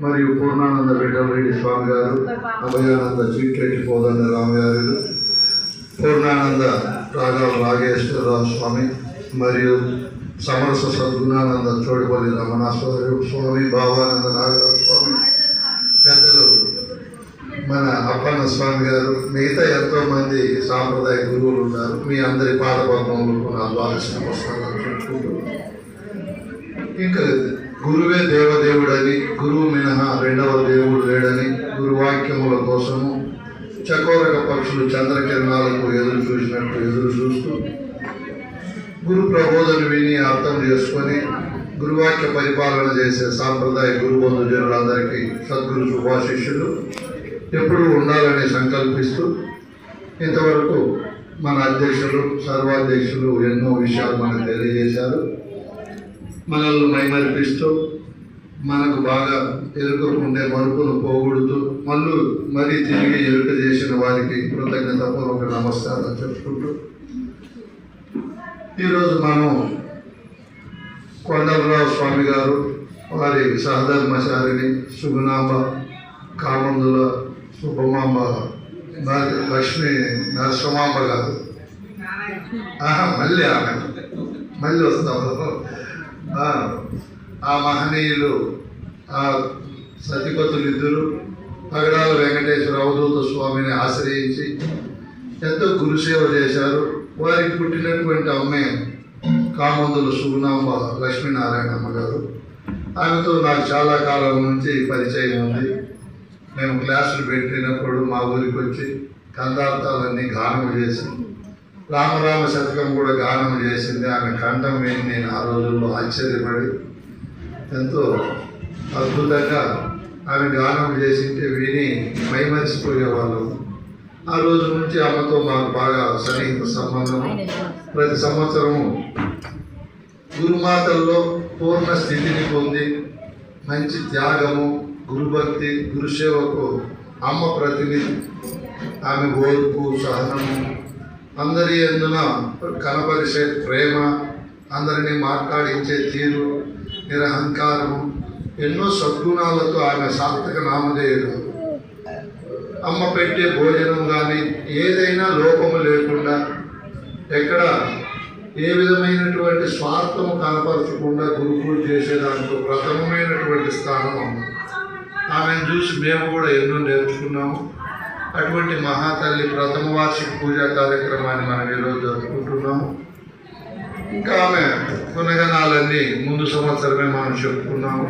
మరియు పూర్ణానంద విఠలరెడ్డి స్వామి గారు, అభయానంద చీట్లెట్టి పోదండ రామ గారు, పూర్ణానంద రాఘవ రాఘేశ్వరరావు స్వామి మరియు సమరస సద్గుణానంద చోడుపల్లి రమణాశ్వర స్వామి, భావానంద నాగరాజ స్వామి, పెద్దలు మన అప్పన్న స్వామి గారు, మిగతా ఎంతోమంది సాంప్రదాయ గురువులు ఉన్నారు. మీ అందరి పాదపద్మములకు నా ద్వాదశ నమస్కారాలు చెప్పుకుంటూ, ఇంకా గురువే దేవదేవుడని, గురువు మినహా రెండవ దేవుడు లేడని, గురువాక్యముల కోసము చకోరక పక్షులు చంద్రకిరణాలకు ఎదురు చూసినట్టు ఎదురు చూస్తూ గురు ప్రబోధన విని అర్థం చేసుకొని గురువాక్య పరిపాలన చేసే సాంప్రదాయ గురుబంధు జనులందరికీ సద్గురు శుభాశిష్యులు ఎప్పుడూ ఉండాలని సంకల్పిస్తూ, ఇంతవరకు మన అధ్యక్షులు సర్వాధ్యక్షులు ఎన్నో విషయాలు మనకు తెలియజేశారు. మనల్ని మైమరిపిస్తూ మనకు బాగా ఎరుకకుండే మరుపును పోగొడుతూ మరీ తిరిగి ఎరుక చేసిన వారికి కృతజ్ఞతాపూర్వక నమస్కారాలు చెప్పుకుంటూ, ఈరోజు మనం కొండలరావు స్వామి గారు, వారి సహధర్మచారిణి సుగుణాంబ, కామందుల సుబ్బమాంబ, లక్ష్మీ నరసింహాంబ గారు, మళ్ళీ వస్తాము. ఆ మహనీయులు, ఆ సతిపతులు ఇద్దరు పగడాల వెంకటేశ్వర అవధూత స్వామిని ఆశ్రయించి ఎంతో గురుసేవ చేశారు. వారికి పుట్టినటువంటి అమ్మే కామందుల సుగుణాంబ లక్ష్మీనారాయణమ్మ గారు. ఆమెతో నాకు చాలా కాలం నుంచి పరిచయం ఉంది. మేము క్లాసులు పెట్టినప్పుడు మా ఊరికి వచ్చి కందార్థాలన్నీ గానం చేసి, రామరామ శతకం కూడా గానం చేసింది. ఆమె కంఠం విని నేను ఆ రోజుల్లో ఆశ్చర్యపడి ఎంతో అద్భుతంగా ఆమె గానం చేసింటే విని మైమరిచిపోయేవాళ్ళం. ఆ రోజు నుంచి ఆమెతో మాకు బాగా సన్నిహిత సంబంధం. ప్రతి సంవత్సరము గురుమాతల్లో పూర్ణ స్థితిని పొంది మంచి త్యాగము, గురుభక్తి, గురుసేవకు అమ్మ ప్రతినిధి. ఆమె ఓర్పు, సహనము, అందరి ఎందున కనపరిచే ప్రేమ, అందరినీ మాట్లాడించే తీరు, నిరహంకారము, ఎన్నో సద్గుణాలతో ఆమె సార్థక నామధేయుడు. అమ్మ పెట్టే భోజనం కానీ ఏదైనా లోపము లేకుండా, ఎక్కడ ఏ విధమైనటువంటి స్వార్థము కనపరచకుండా గురుపూజ చేసేదాంట్లో ప్రథమమైనటువంటి స్థానం అమ్మ. ఆమెను చూసి మేము కూడా ఎన్నో నేర్చుకున్నాము. అటువంటి మహాతల్లి ప్రథమ వార్షిక పూజా కార్యక్రమాన్ని మనం ఈరోజు జరుపుకుంటున్నాము. ఇంకా ఆమె గుణగణాలన్నీ ముందు సంవత్సరమే మనం చెప్పుకున్నాము.